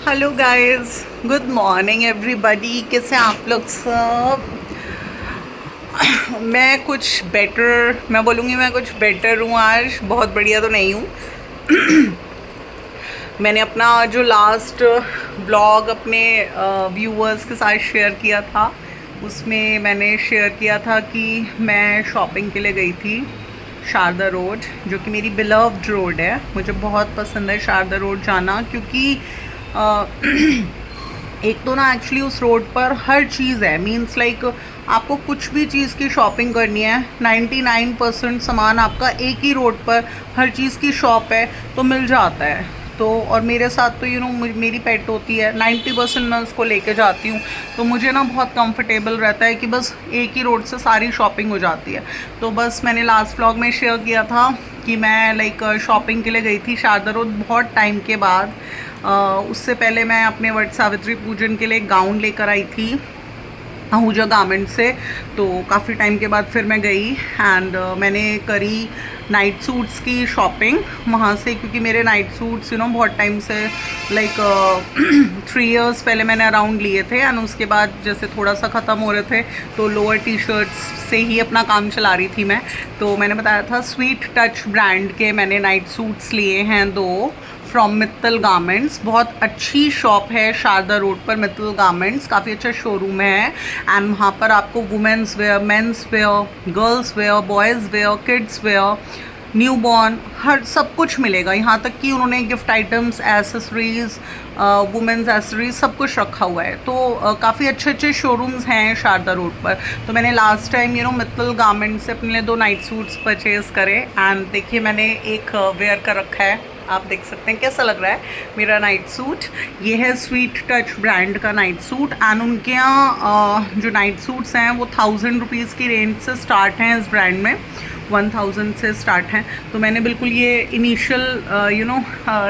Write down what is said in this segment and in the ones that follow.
Hello guys, good morning everybody. कैसे आप लोग सब? मैं बोलूँगी मैं कुछ बेटर हूँ आज, बहुत बढ़िया तो नहीं हूँ। मैंने अपना जो लास्ट ब्लॉग अपने व्यूअर्स के साथ शेयर किया था, उसमें मैंने शेयर किया था कि मैं शॉपिंग के लिए गई थी शारदा रोड, जो कि मेरी बिलव्ड रोड है। मुझे बहुत पसंद है शारदा रोड जाना, क्योंकि अ, एक तो ना एक्चुअली उस रोड पर हर चीज़ है। मीन्स लाइक आपको कुछ भी चीज़ की शॉपिंग करनी है, 99% सामान आपका एक ही रोड पर, हर चीज़ की शॉप है तो मिल जाता है। तो और मेरे साथ तो मेरी पेट होती है, 90% मैं उसको लेके जाती हूँ, तो मुझे ना बहुत कंफर्टेबल रहता है कि बस एक ही रोड से सारी शॉपिंग हो जाती है। तो बस मैंने लास्ट व्लॉग में शेयर किया था कि मैं लाइक शॉपिंग के लिए गई थी शारदा रोड बहुत टाइम के बाद। उससे पहले मैं अपने वट सावित्री पूजन के लिए गाउन लेकर आई थी आहूजा गारमेंट से, तो काफ़ी टाइम के बाद फिर मैं गई एंड मैंने करी नाइट सूट्स की शॉपिंग वहाँ से, क्योंकि मेरे नाइट सूट्स बहुत टाइम से लाइक 3 इयर्स पहले मैंने अराउंड लिए थे एंड उसके बाद जैसे थोड़ा सा ख़त्म हो रहे थे तो लोअर टी शर्ट्स से ही अपना काम चला रही थी मैं। तो मैंने बताया था स्वीट टच ब्रांड के मैंने नाइट सूट्स लिए हैं 2 फ्रॉम मित्तल गारमेंट्स। बहुत अच्छी शॉप है शारदा रोड पर, मित्तल गारमेंट्स काफ़ी अच्छा शोरूम है एंड वहाँ पर आपको women's wear, men's wear, girls wear, boys wear, kids wear, new born, हर सब कुछ मिलेगा। यहाँ तक कि उन्होंने gift items, accessories, women's accessories सब कुछ रखा हुआ है। तो काफ़ी अच्छे अच्छे शोरूम्स हैं शारदा रोड पर। तो मैंने लास्ट टाइम मित्तल गारमेंट से अपने लिए 2 नाइट सूट्स परचेज़ करे एंड देखिए मैंने एक वेयर कर रखा है, आप देख सकते हैं कैसा लग रहा है मेरा नाइट सूट। ये है स्वीट टच ब्रांड का नाइट सूट एंड उनके यहाँ जो नाइट सूट्स हैं वो 1000 रुपीज़ की रेंज से स्टार्ट हैं, इस ब्रांड में 1000 से स्टार्ट हैं। तो मैंने बिल्कुल ये इनिशियल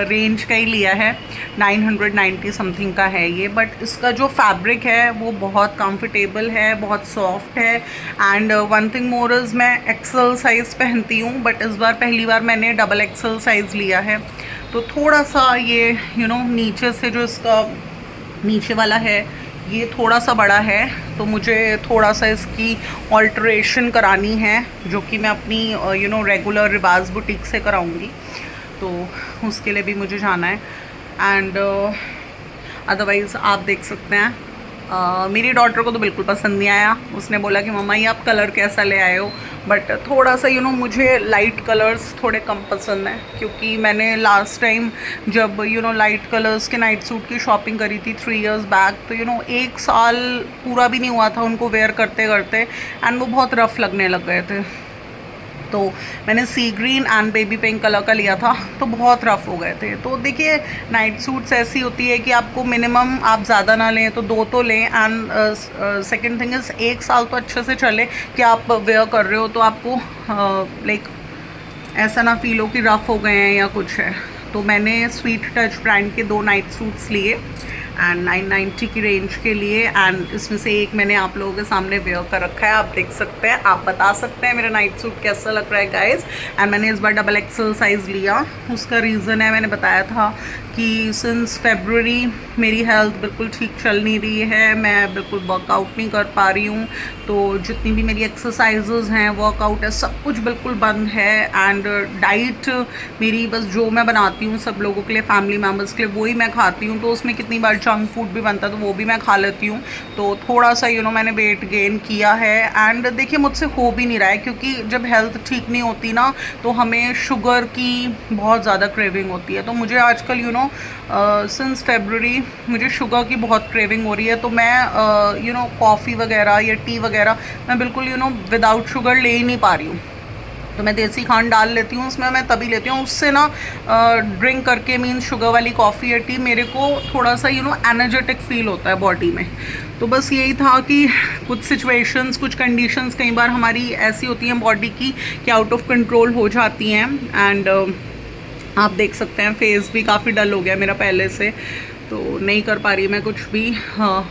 रेंज का ही लिया है, 990 समथिंग का है ये। बट इसका जो फैब्रिक है वो बहुत कंफर्टेबल है, बहुत सॉफ्ट है and one thing more is मैं एक्सेल साइज़ पहनती हूँ, बट इस बार पहली बार मैंने डबल एक्सेल साइज़ लिया है। तो थोड़ा सा ये नीचे से जो इसका नीचे वाला है ये थोड़ा सा बड़ा है, तो मुझे थोड़ा सा इसकी ऑल्ट्रेशन करानी है, जो कि मैं अपनी रेगुलर रिवाज बुटीक से कराऊंगी। तो उसके लिए भी मुझे जाना है एंड अदरवाइज़ आप देख सकते हैं मेरी डॉटर को तो बिल्कुल पसंद नहीं आया। उसने बोला कि मम्मा ये आप कलर कैसा ले आए हो, बट थोड़ा सा मुझे लाइट कलर्स थोड़े कम पसंद हैं, क्योंकि मैंने लास्ट टाइम जब लाइट कलर्स के नाइट सूट की शॉपिंग करी थी 3 इयर्स बैक, तो 1 साल पूरा भी नहीं हुआ था उनको वेयर करते करते एंड वो बहुत रफ़ लगने लग गए थे। तो मैंने sea green and baby pink colour का लिया था, तो बहुत रफ़ हो गए थे। तो देखिए नाइट सूट्स ऐसी होती है कि आपको मिनिमम आप ज़्यादा ना लें तो 2 तो लें एंड सेकंड थिंग इज़ 1 साल तो अच्छे से चले कि आप वेयर कर रहे हो, तो आपको लाइक ऐसा ना फील हो कि रफ़ हो गए हैं या कुछ है। तो मैंने स्वीट टच ब्रांड के 2 नाइट सूट्स लिए एंड 990 की रेंज के लिए एंड इसमें से एक मैंने आप लोगों के सामने वेयर कर रखा है, आप देख सकते हैं। आप बता सकते हैं मेरा नाइट सूट कैसा लग रहा है गाइस। एंड मैंने इस बार डबल एक्सेल साइज़ लिया, उसका रीज़न है मैंने बताया था कि सिंस फेबररी मेरी हेल्थ बिल्कुल ठीक चल नहीं रही है, मैं बिल्कुल वर्कआउट नहीं कर पा रही हूँ। तो जितनी भी मेरी एक्सरसाइजेज़ हैं, वर्कआउट है, सब कुछ बिल्कुल बंद है एंड डाइट मेरी बस जो मैं बनाती हूँ सब लोगों के लिए, फैमिली मेम्बर्स के लिए, वही मैं खाती हूँ। तो उसमें कितनी बार जंक फूड भी बनता है तो वो भी मैं खा लेती हूँ। तो थोड़ा सा मैंने वेट गेन किया है एंड देखिए मुझसे हो भी नहीं रहा है, क्योंकि जब हेल्थ ठीक नहीं होती ना तो हमें शुगर की बहुत ज़्यादा क्रेविंग होती है। तो मुझे आजकल सिंस फेबररी मुझे शुगर की बहुत क्रेविंग हो रही है। तो मैं कॉफ़ी वगैरह या टी वगैरह मैं बिल्कुल विदाउट शुगर ले ही नहीं पा रही हूँ। तो मैं देसी खांड डाल लेती हूँ उसमें, मैं तभी लेती हूँ उससे ना। ड्रिंक करके मीन्स शुगर वाली कॉफ़ी या टी मेरे को थोड़ा सा एनर्जेटिक फील होता है बॉडी में। तो बस यही था कि कुछ सिचुएशंस, कुछ कंडीशंस कई बार हमारी ऐसी होती हैं बॉडी की कि आउट ऑफ कंट्रोल हो जाती हैं एंड आप देख सकते हैं फेस भी काफ़ी डल हो गया मेरा पहले से, तो नहीं कर पा रही मैं कुछ भी। हाँ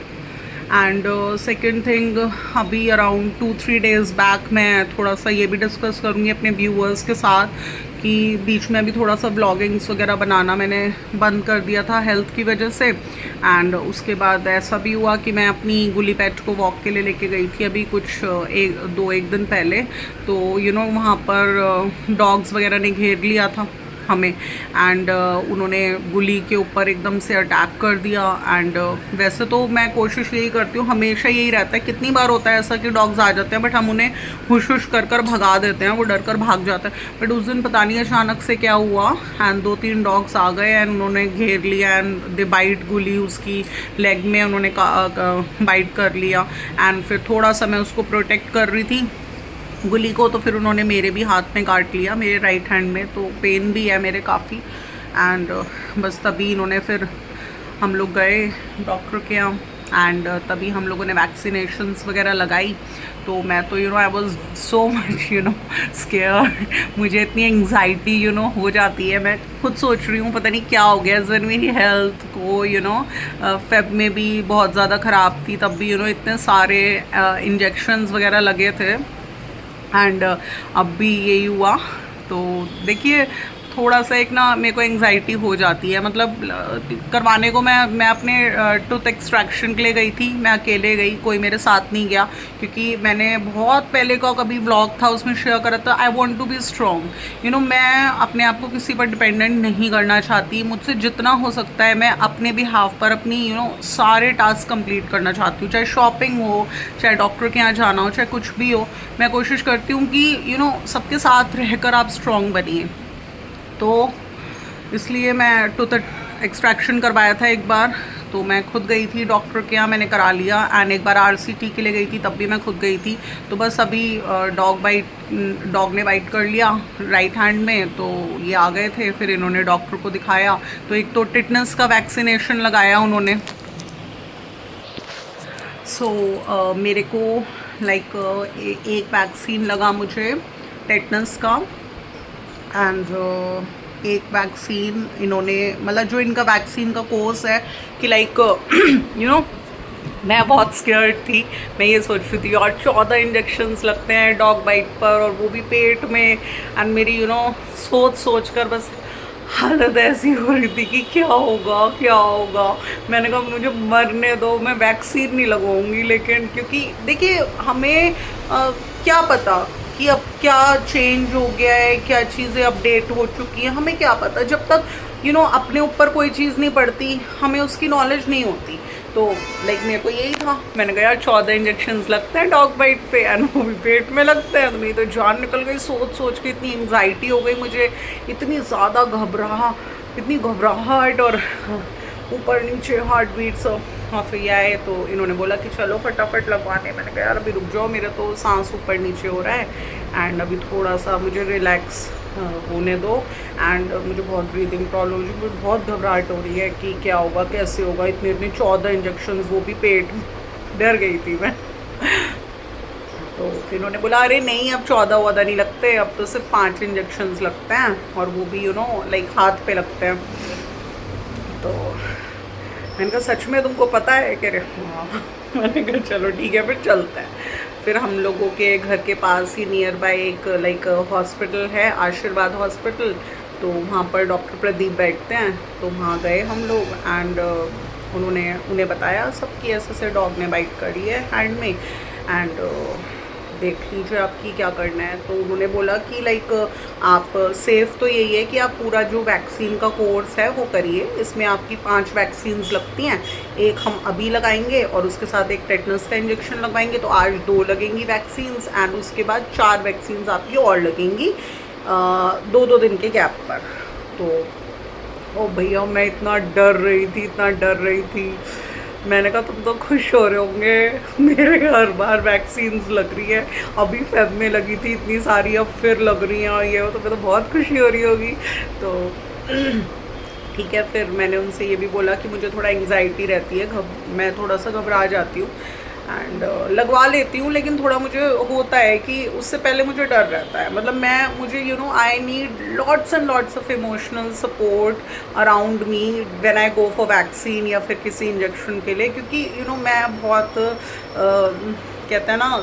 एंड सेकेंड थिंग, अभी अराउंड 2-3 डेज़ बैक मैं थोड़ा सा ये भी डिस्कस करूँगी अपने व्यूअर्स के साथ कि बीच में अभी थोड़ा सा ब्लॉगिंग्स वगैरह बनाना मैंने बंद कर दिया था हेल्थ की वजह से। एंड उसके बाद ऐसा भी हुआ कि मैं अपनी गुली पेट को वॉक के लिए लेके गई थी अभी कुछ एक दिन पहले। तो वहाँ पर डॉग्स वगैरह ने घेर लिया था हमें। एंड उन्होंने गुली के ऊपर एकदम से अटैक कर दिया। एंड वैसे तो मैं कोशिश यही करती हूँ, हमेशा यही रहता है, कितनी बार होता है ऐसा कि डॉग्स आ जाते हैं बट हम उन्हें हुश हुश कर भगा देते हैं, वो डर कर भाग जाता है। बट उस दिन पता नहीं अचानक से क्या हुआ एंड 2-3 डॉग्स आ गए एंड उन्होंने घेर लिया एंड दे बाइट गुली, उसकी लेग में उन्होंने बाइट कर लिया। एंड फिर थोड़ा सा मैं उसको प्रोटेक्ट कर रही थी गुली को, तो फिर उन्होंने मेरे भी हाथ में काट लिया, मेरे राइट हैंड में, तो पेन भी है मेरे काफ़ी। एंड बस तभी इन्होंने फिर हम लोग गए डॉक्टर के यहाँ एंड तभी हम लोगों ने वैक्सीनेशंस वगैरह लगाई। तो मैं तो I was so much scared, मुझे इतनी एंग्जाइटी हो जाती है। मैं खुद सोच रही हूँ पता नहीं क्या हो गया, जन मेरी हेल्थ को फेब में भी बहुत ज़्यादा ख़राब थी, तब भी इतने सारे इंजेक्शंस वगैरह लगे थे एंड अब भी यही हुआ। तो देखिए थोड़ा सा एक मेरे को एंग्जाइटी हो जाती है, मतलब करवाने को मैं अपने टूथ एक्सट्रैक्शन के लिए गई थी, मैं अकेले गई, कोई मेरे साथ नहीं गया, क्योंकि मैंने बहुत पहले का कभी ब्लॉग था उसमें शेयर करा था I want to be strong. मैं अपने आप को किसी पर डिपेंडेंट नहीं करना चाहती, मुझसे जितना हो सकता है मैं अपने भी हाफ पर अपनी सारे टास्क कंप्लीट करना चाहती हूँ, चाहे शॉपिंग हो, चाहे डॉक्टर के यहाँ जाना हो, चाहे कुछ भी हो। मैं कोशिश करती हूँ कि सबके साथ रहकर आप स्ट्रॉन्ग बनिए। तो इसलिए मैं टूथ एक्सट्रैक्शन करवाया था एक बार, तो मैं खुद गई थी डॉक्टर के यहाँ, मैंने करा लिया। एंड एक बार RCT के लिए गई थी, तब भी मैं खुद गई थी। तो बस अभी डॉग ने बाइट कर लिया राइट हैंड में, तो ये आ गए थे, फिर इन्होंने डॉक्टर को दिखाया। तो एक तो टिटनेस का वैक्सीनेशन लगाया उन्होंने। मेरे को एक वैक्सीन लगा मुझे टेटनस का एंड एक वैक्सीन इन्होंने, मतलब जो इनका वैक्सीन का कोर्स है कि मैं बहुत स्केयर्ड थी, मैं ये सोच रही थी और 14 इंजेक्शंस लगते हैं डॉग बाइट पर, और वो भी पेट में। एंड मेरी सोच कर बस हालत ऐसी हो रही थी कि क्या होगा क्या होगा। मैंने कहा मुझे मरने दो, मैं वैक्सीन नहीं लगवाऊंगी। लेकिन क्योंकि देखिए हमें क्या पता कि अब क्या चेंज हो गया है, क्या चीज़ें अपडेट हो चुकी हैं, हमें क्या पता। जब तक अपने ऊपर कोई चीज़ नहीं पड़ती हमें उसकी नॉलेज नहीं होती। तो मेरे को यही था, मैंने कहा यार 14 इंजेक्शंस लगते हैं डॉग बाइट पे एंड वो भी पेट में लगते हैं। तो मेरी तो जान निकल गई, सोच के इतनी एंग्जाइटी हो गई मुझे, इतनी ज़्यादा इतनी घबराहट और ऊपर नीचे हार्ट बीट्स। हाँ फिर ये आए तो इन्होंने बोला कि चलो फटाफट लगवाने। मैंने कहा यार अभी रुक जाओ, मेरा तो सांस ऊपर नीचे हो रहा है एंड अभी थोड़ा सा मुझे रिलैक्स होने दो। एंड मुझे बहुत ब्रीदिंग प्रॉब्लम, मुझे बहुत घबराहट हो रही है कि क्या होगा कैसे होगा, इतने 14 इंजेक्शन, वो भी पेट। डर गई थी मैं। तो फिर इन्होंने बोला अरे नहीं अब 14 नहीं लगते, अब तो सिर्फ 5 इंजेक्शंस लगते हैं और वो भी हाथ पे लगते हैं। तो मैंने कहा सच में तुमको पता है? कह रहे हाँ। मैंने कहा चलो ठीक है फिर चलते हैं। फिर हम लोगों के घर के पास ही नियर बाय एक हॉस्पिटल है, आशीर्वाद हॉस्पिटल, तो वहाँ पर डॉक्टर प्रदीप बैठते हैं। तो वहाँ गए हम लोग एंड उन्हें बताया सब कि ऐसे डॉग ने बाइट करी है हैंड में एंड देख लीजिए आपकी क्या करना है। तो उन्होंने बोला कि आप सेफ़ तो यही है कि आप पूरा जो वैक्सीन का कोर्स है वो करिए, इसमें आपकी 5 वैक्सीन्स लगती हैं, एक हम अभी लगाएंगे और उसके साथ एक टेटनस का इंजेक्शन लगवाएंगे, तो आज 2 लगेंगी वैक्सीन्स एंड उसके बाद 4 वैक्सीन्स आपकी और लगेंगी 2-2 दिन के गैप पर। तो ओ भैया मैं इतना डर रही थी। मैंने कहा तुम तो खुश हो रहे होंगे, मेरे हर बार वैक्सीन्स लग रही है, अभी फेब में लगी थी इतनी सारी, अब फिर लग रही हैं और ये हो, तो मैं तो बहुत खुशी हो रही होगी। तो ठीक है, फिर मैंने उनसे ये भी बोला कि मुझे थोड़ा एंग्जाइटी रहती है, मैं थोड़ा सा घबरा जाती हूँ एंड लगवा लेती हूँ, लेकिन थोड़ा मुझे होता है कि उससे पहले मुझे डर रहता है। मतलब मुझे I need lots and lots of emotional support around me when I go for vaccine या फिर किसी इंजेक्शन के लिए, क्योंकि मैं बहुत कहते हैं ना,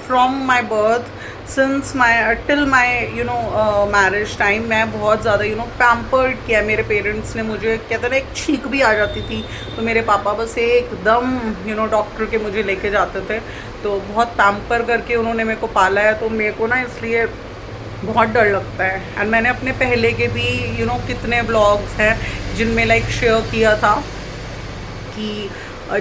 from my birth since my till my marriage time मैं बहुत ज़्यादा पैम्पर्ड किया मेरे पेरेंट्स ने मुझे। कहते हैं ना, एक छींक भी आ जाती थी तो मेरे पापा बस एकदम डॉक्टर के मुझे लेके जाते थे। तो बहुत पैम्पर करके उन्होंने मेरे को पाला है, तो मेरे को ना इसलिए बहुत डर लगता है। एंड मैंने अपने पहले के भी कितने ब्लॉग्स हैं जिनमें लाइक शेयर किया था कि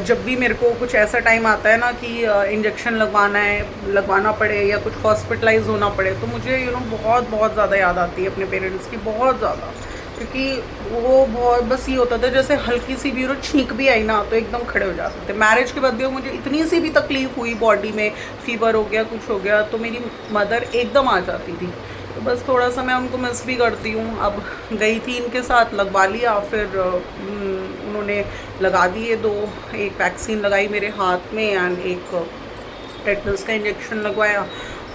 जब भी मेरे को कुछ ऐसा टाइम आता है ना कि इंजेक्शन लगवाना पड़े या कुछ हॉस्पिटलाइज होना पड़े, तो मुझे बहुत बहुत ज़्यादा याद आती है अपने पेरेंट्स की, बहुत ज़्यादा। क्योंकि वो बहुत बस ये होता था जैसे हल्की सी भी छींक भी आई ना तो एकदम खड़े हो जाते थे। मैरिज के बाद भी मुझे इतनी सी भी तकलीफ़ हुई बॉडी में, फीवर हो गया, कुछ हो गया, तो मेरी मदर एकदम आ जाती थी। तो बस थोड़ा सा मैं उनको मिस भी करती हूँ। अब गई थी इनके साथ, लगवा लिया, फिर उन्होंने लगा दिए 2, एक वैक्सीन लगाई मेरे हाथ में एंड एक टेटनस का इंजेक्शन लगवाया।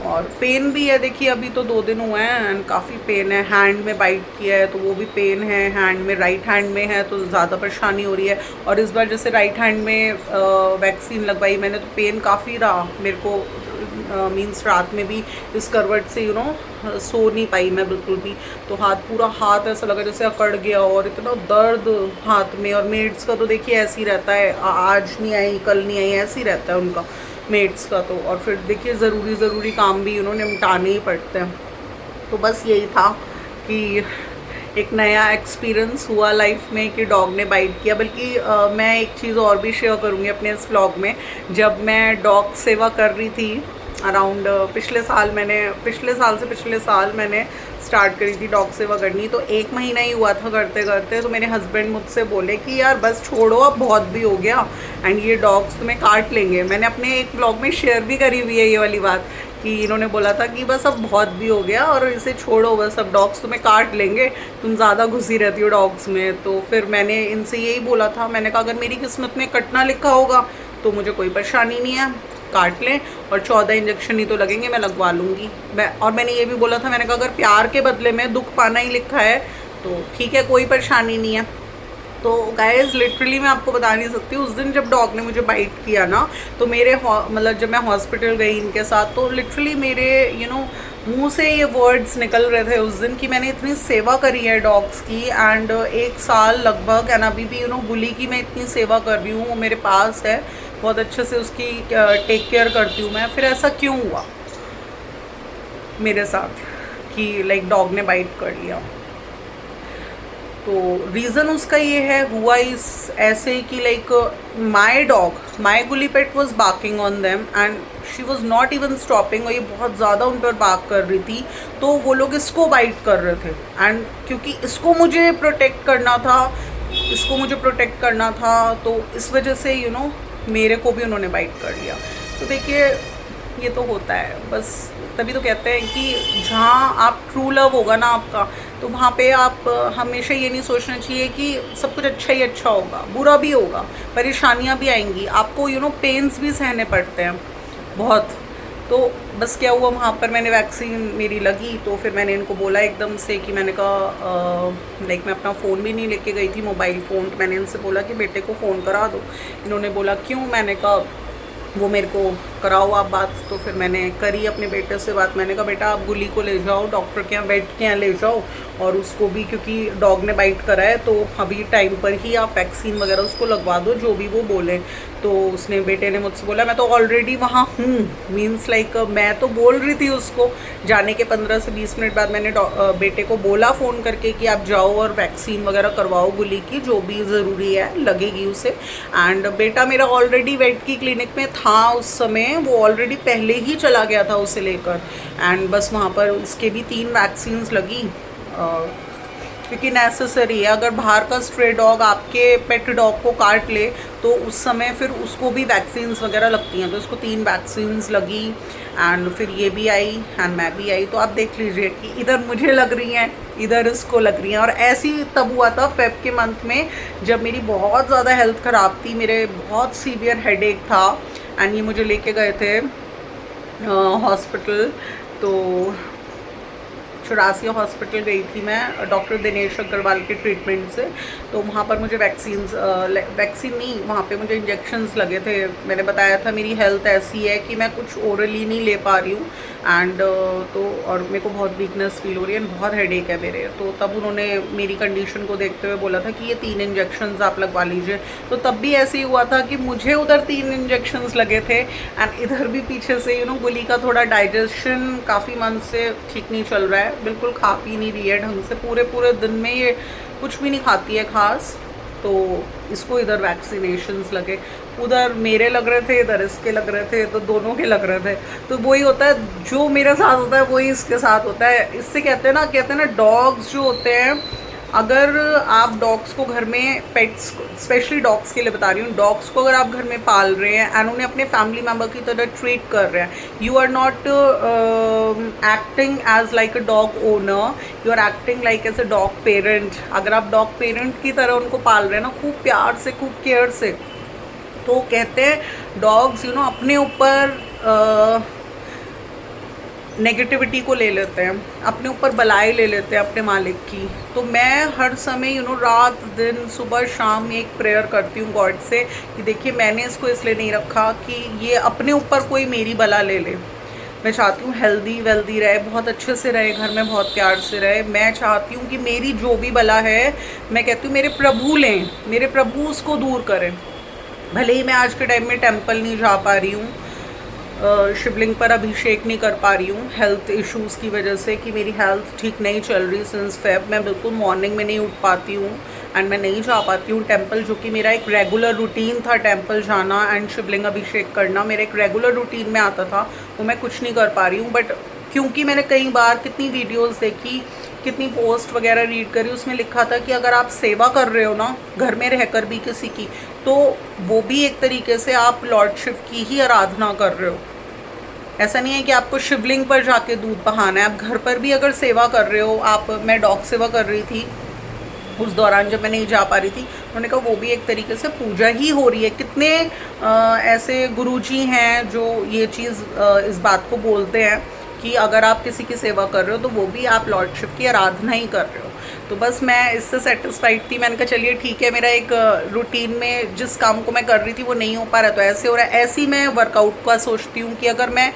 और पेन भी है, देखिए अभी तो 2 दिन हुए हैं एंड काफ़ी पेन है। हैंड में बाइट किया है तो वो भी पेन है, हैंड में, राइट हैंड में है तो ज़्यादा परेशानी हो रही है। और इस बार जैसे राइट हैंड में वैक्सीन लगवाई मैंने तो पेन काफ़ी रहा मेरे को, मीन्स रात में भी इस करवट से सो नहीं पाई मैं बिल्कुल भी। तो पूरा हाथ ऐसा लगा जैसे अकड़ गया और इतना दर्द हाथ में। और मेड्स का तो देखिए ऐसे ही रहता है, आज नहीं आई कल नहीं आई, ऐसे ही रहता है उनका मेड्स का तो। और फिर देखिए ज़रूरी काम भी उन्होंने निपटाने ही पड़ते हैं। तो बस यही था कि एक नया एक्सपीरियंस हुआ लाइफ में कि डॉग ने बाइट किया। बल्कि मैं एक चीज़ और भी शेयर करूँगी अपने इस व्लॉग में। जब मैं डॉग सेवा कर रही थी अराउंड पिछले साल से पिछले साल मैंने स्टार्ट करी थी डॉग सेवा करनी। तो 1 महीना ही हुआ था करते करते, तो मेरे हस्बैंड मुझसे बोले कि यार बस छोड़ो, अब बहुत भी हो गया एंड ये डॉग्स तुम्हें काट लेंगे। मैंने अपने एक ब्लॉग में शेयर भी करी हुई है ये वाली बात कि इन्होंने बोला था कि बस अब बहुत भी हो गया और इसे छोड़ो, बस अब डॉग्स तुम्हें काट लेंगे, तुम ज़्यादा घुसी रहती हो डॉग्स में। तो फिर मैंने इनसे यही बोला था, मैंने कहा अगर मेरी किस्मत में कटना लिखा होगा तो मुझे कोई परेशानी नहीं है, काट लें, और 14 इंजेक्शन ही तो लगेंगे, मैं लगवा लूँगी। और मैंने ये भी बोला था, मैंने कहा अगर प्यार के बदले में दुख पाना ही लिखा है तो ठीक है, कोई परेशानी नहीं है। तो गाइस लिटरली मैं आपको बता नहीं सकती, उस दिन जब डॉग ने मुझे बाइट किया ना तो मेरे मतलब जब मैं हॉस्पिटल गई इनके साथ तो लिटरली मेरे मुंह से ये वर्ड्स निकल रहे थे उस दिन कि मैंने इतनी सेवा करी है डॉग्स की एंड 1 साल लगभग, एंड अभी भी बुली की मैं इतनी सेवा कर रही हूँ, वो मेरे पास है, बहुत अच्छे से उसकी टेक केयर करती हूँ मैं। फिर ऐसा क्यों हुआ मेरे साथ कि लाइक डॉग ने बाइट कर लिया? तो रीज़न उसका ये है हुआ इस ऐसे कि लाइक माई गुली pet was barking on them and she was not even stopping, और ये बहुत ज़्यादा उन पर बार्क कर रही थी। तो वो लोग इसको बाइट कर रहे थे एंड क्योंकि इसको मुझे प्रोटेक्ट करना था तो इस वजह से मेरे को भी उन्होंने बाइट कर लिया। तो देखिए ये तो होता है, बस तभी तो कहते हैं कि जहाँ आप ट्रू लव होगा ना आपका, तो वहाँ पे आप हमेशा ये नहीं सोचना चाहिए कि सब कुछ अच्छा ही अच्छा होगा, बुरा भी होगा, परेशानियाँ भी आएंगी, आपको पेन्स भी सहने पड़ते हैं बहुत। तो बस क्या हुआ, वहाँ पर मैंने वैक्सीन मेरी लगी तो फिर मैंने इनको बोला एकदम से कि मैंने कहा लाइक मैं अपना फ़ोन भी नहीं लेके गई थी, मोबाइल फ़ोन, तो मैंने इनसे बोला कि बेटे को फ़ोन करा दो। इन्होंने बोला क्यों? मैंने कहा वो मेरे को कराओ आप बात। तो फिर मैंने करी अपने बेटे से बात, मैंने कहा बेटा आप गुली को ले जाओ डॉक्टर के यहाँ, वेट के यहाँ ले जाओ, और उसको भी क्योंकि डॉग ने बाइट करा है तो अभी टाइम पर ही आप वैक्सीन वगैरह उसको लगवा दो जो भी वो बोले। तो उसने बेटे ने मुझसे बोला मैं तो ऑलरेडी वहाँ हूँ, मीन्स लाइक मैं तो बोल रही थी उसको जाने के 15 से 20 मिनट बाद मैंने बेटे को बोला फ़ोन करके कि आप जाओ और वैक्सीन वगैरह करवाओ गुली की, जो भी ज़रूरी है लगेगी उसे। एंड बेटा मेरा ऑलरेडी वेट की क्लिनिक में था उस समय, वो ऑलरेडी पहले ही चला गया था उसे लेकर, एंड बस वहाँ पर उसके भी 3 वैक्सीन्स लगी क्योंकि नेसेसरी है। अगर बाहर का स्ट्रे डॉग आपके पेट डॉग को काट ले तो उस समय फिर उसको भी वैक्सीन्स वगैरह लगती हैं, तो उसको 3 वैक्सीन्स लगी एंड फिर ये भी आई एंड मैं भी आई। तो आप देख लीजिए कि इधर मुझे लग रही हैं, इधर उसको लग रही हैं। और ऐसे ही तब हुआ था फेब के मंथ में जब मेरी बहुत ज़्यादा हेल्थ ख़राब थी, मेरे बहुत सीवियर हेडेक था एंड ये मुझे लेके गए थे हॉस्पिटल। तो चौरासिया हॉस्पिटल गई थी मैं डॉक्टर दिनेश अग्रवाल के ट्रीटमेंट से। तो वहाँ पर मुझे वैक्सीन नहीं, वहाँ पे मुझे इंजेक्शंस लगे थे। मैंने बताया था मेरी हेल्थ ऐसी है कि मैं कुछ ओरली नहीं ले पा रही हूँ एंड तो और मेरे को बहुत वीकनेस फील हो रही है, बहुत हेडेक है मेरे। तो तब उन्होंने मेरी कंडीशन को देखते हुए बोला था कि ये 3 इंजेक्शंस आप लगवा लीजिए। तो तब भी ऐसे ही हुआ था कि मुझे उधर 3 इंजेक्शंस लगे थे एंड इधर भी पीछे से गोली का थोड़ा डाइजेशन काफ़ी मंथ से ठीक नहीं चल रहा है, बिल्कुल खा पी नहीं रही है ढंग से, पूरे दिन में ये कुछ भी नहीं खाती है खास। तो इसको इधर वैक्सीनेशंस लगे, उधर मेरे लग रहे थे, इधर इसके लग रहे थे, तो दोनों के लग रहे थे। तो वही होता है, जो मेरे साथ होता है वही इसके साथ होता है। इससे कहते हैं ना डॉग्स जो होते हैं, अगर आप डॉग्स को घर में, पेट्स स्पेशली डॉग्स के लिए बता रही हूँ, डॉग्स को अगर आप घर में पाल रहे हैं एंड उन्हें अपने फैमिली मेम्बर की तरह ट्रीट कर रहे हैं, you are not acting as like a dog owner, you are acting like as a dog parent. अगर आप डॉग पेरेंट की तरह उनको पाल रहे हैं ना, खूब प्यार से, खूब केयर से, तो कहते हैं डॉग्स अपने ऊपर नेगेटिविटी को ले लेते हैं, अपने ऊपर बलाई ले लेते हैं अपने मालिक की। तो मैं हर समय रात दिन सुबह शाम एक प्रेयर करती हूँ गॉड से कि देखिए मैंने इसको इसलिए नहीं रखा कि ये अपने ऊपर कोई मेरी बला ले ले। मैं चाहती हूँ हेल्दी वेल्दी रहे, बहुत अच्छे से रहे, घर में बहुत प्यार से रहे। मैं चाहती हूँ कि मेरी जो भी बला है, मैं कहती हूँ मेरे प्रभु लें, मेरे प्रभु उसको दूर करें। भले ही मैं आज के टाइम में टेंपल नहीं जा पा रही हूँ, शिवलिंग पर अभिषेक नहीं कर पा रही हूँ हेल्थ इश्यूज़ की वजह से, कि मेरी हेल्थ ठीक नहीं चल रही सिंस फेब। मैं बिल्कुल मॉर्निंग में नहीं उठ पाती हूँ एंड मैं नहीं जा पाती हूँ टेंपल, जो कि मेरा एक रेगुलर रूटीन था, टेंपल जाना एंड शिवलिंग अभिषेक करना मेरा एक रेगुलर रूटीन में आता था, वो मैं कुछ नहीं कर पा रही हूँ। बट क्योंकि मैंने कई बार कितनी वीडियोज़ देखी, कितनी पोस्ट वगैरह रीड करी, उसमें लिखा था कि अगर आप सेवा कर रहे हो ना घर में रहकर भी किसी की, तो वो भी एक तरीके से आप लॉर्ड शिव की ही आराधना कर रहे हो। ऐसा नहीं है कि आपको शिवलिंग पर जाके दूध बहाना है, आप घर पर भी अगर सेवा कर रहे हो। मैं डॉग सेवा कर रही थी उस दौरान जब मैं नहीं जा पा रही थी, उन्होंने कहा वो भी एक तरीके से पूजा ही हो रही है। कितने ऐसे गुरुजी हैं जो ये चीज़ इस बात को बोलते हैं कि अगर आप किसी की सेवा कर रहे हो तो वो भी आप लॉर्ड शिव की आराधना ही कर रहे हो। तो बस मैं इससे सेटिस्फाइड थी। मैंने कहा चलिए ठीक है, मेरा एक रूटीन में जिस काम को मैं कर रही थी वो नहीं हो पा रहा, तो ऐसे हो रहा है। ऐसे ही मैं वर्कआउट का सोचती हूँ कि अगर मैं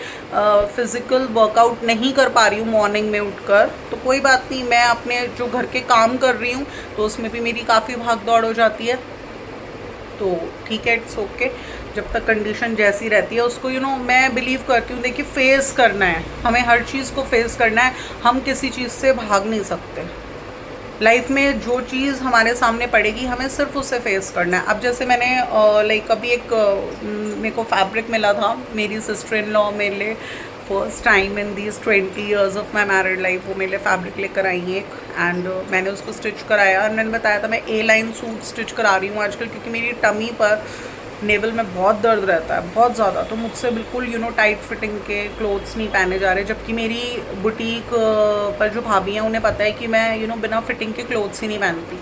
फिज़िकल वर्कआउट नहीं कर पा रही हूँ मॉर्निंग में उठकर, तो कोई बात नहीं, मैं अपने जो घर के काम कर रही हूँ तो उसमें भी मेरी काफ़ी भाग दौड़ हो जाती है। तो ठीक है, इट्स ओके। जब तक कंडीशन जैसी रहती है उसको मैं बिलीव करती हूँ, देखिए फेस करना है, हमें हर चीज़ को फेस करना है, हम किसी चीज़ से भाग नहीं सकते। लाइफ में जो चीज़ हमारे सामने पड़ेगी हमें सिर्फ उसे फेस करना है। अब जैसे मैंने लाइक अभी एक मेरे को फैब्रिक मिला था, मेरी सिस्टर इन लॉ मेरे लिए first time in these 20 years of my married life वो मेरे लिए फैब्रिक लेकर आई है एंड मैंने उसको स्टिच कराया। और मैंने बताया था मैं ए लाइन सूट स्टिच करा रही हूँ आजकल, क्योंकि मेरी टमी पर नेवल में बहुत दर्द रहता है, बहुत ज़्यादा। तो मुझसे बिल्कुल टाइट फिटिंग के क्लोथ्स नहीं पहने जा रहे, जबकि मेरी बुटीक पर जो भाभी हैं उन्हें पता है कि मैं बिना फिटिंग के क्लोथ्स ही नहीं पहनती।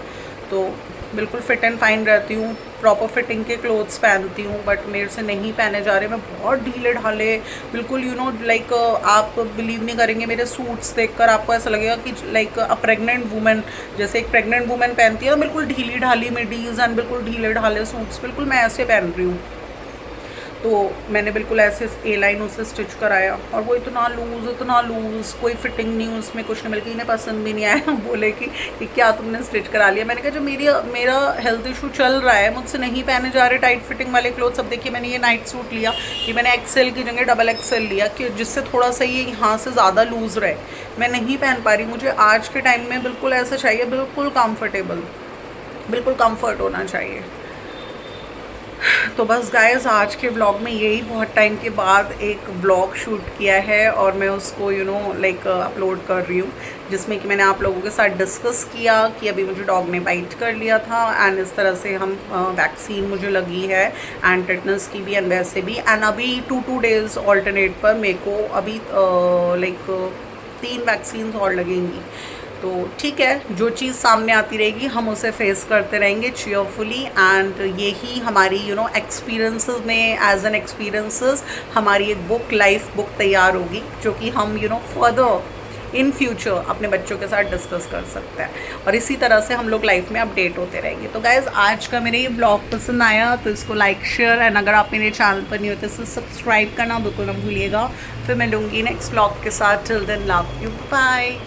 तो बिल्कुल फिट एंड फाइन रहती हूँ, प्रॉपर फिटिंग के क्लोथ्स पहनती हूँ, बट मेरे से नहीं पहने जा रहे। मैं बहुत ढीले ढाले बिल्कुल लाइक आप बिलीव नहीं करेंगे, मेरे सूट्स देखकर आपको ऐसा लगेगा कि लाइक अ प्रेग्नेंट वुमेन, जैसे एक प्रेग्नेंट वुमेन पहनती है ना, बिल्कुल ढीली ढाली मिडीज़ एंड बिल्कुल ढीले ढाले सूट्स, बिल्कुल मैं ऐसे पहन रही हूँ। तो मैंने बिल्कुल ऐसे ए लाइन उसे स्टिच कराया और वो इतना लूज़, कोई फिटिंग नहीं उसमें, कुछ नहीं, बल्कि इन्हें पसंद भी नहीं आया। बोले कि क्या तुमने स्टिच करा लिया। मैंने कहा जो मेरा हेल्थ इशू चल रहा है, मुझसे नहीं पहने जा रहे टाइट फिटिंग वाले क्लोथ्स। अब देखिए मैंने ये नाइट सूट लिया, कि मैंने एक्सेल की जगह डबल एक्सेल लिया, कि जिससे थोड़ा सा ये यहाँ से ज़्यादा लूज़ रहे। मैं नहीं पहन पा रही, मुझे आज के टाइम में बिल्कुल ऐसा चाहिए, बिल्कुल कम्फर्टेबल, बिल्कुल कम्फर्ट होना चाहिए। तो बस गाइस, आज के ब्लॉग में यही बहुत टाइम के बाद एक ब्लॉग शूट किया है और मैं उसको लाइक अपलोड कर रही हूँ, जिसमें कि मैंने आप लोगों के साथ डिस्कस किया कि अभी मुझे डॉग ने बाइट कर लिया था एंड इस तरह से हम वैक्सीन मुझे लगी है एंड टेटनस की भी एंड वैसे भी, एंड अभी 2 डेज़ ऑल्टरनेट पर मेरे को अभी लाइक 3 वैक्सीन और लगेंगी। तो ठीक है, जो चीज़ सामने आती रहेगी हम उसे फेस करते रहेंगे चीयरफुली, एंड यही हमारी एक्सपीरियंसेस में एज एन एक्सपीरियंसेस हमारी एक बुक, लाइफ बुक तैयार होगी, जो कि हम फर्दर इन फ्यूचर अपने बच्चों के साथ डिस्कस कर सकते हैं। और इसी तरह से हम लोग लाइफ में अपडेट होते रहेंगे। तो गाइज़ आज का मेरे ये ब्लॉग पसंद आया तो इसको लाइक शेयर एंड अगर आप मेरे चैनल पर नहीं होते तो सब्सक्राइब करना बिल्कुल ना भूलिएगा। फिर मैं लूँगी नेक्स्ट ब्लॉग के साथ। Till then love you, bye.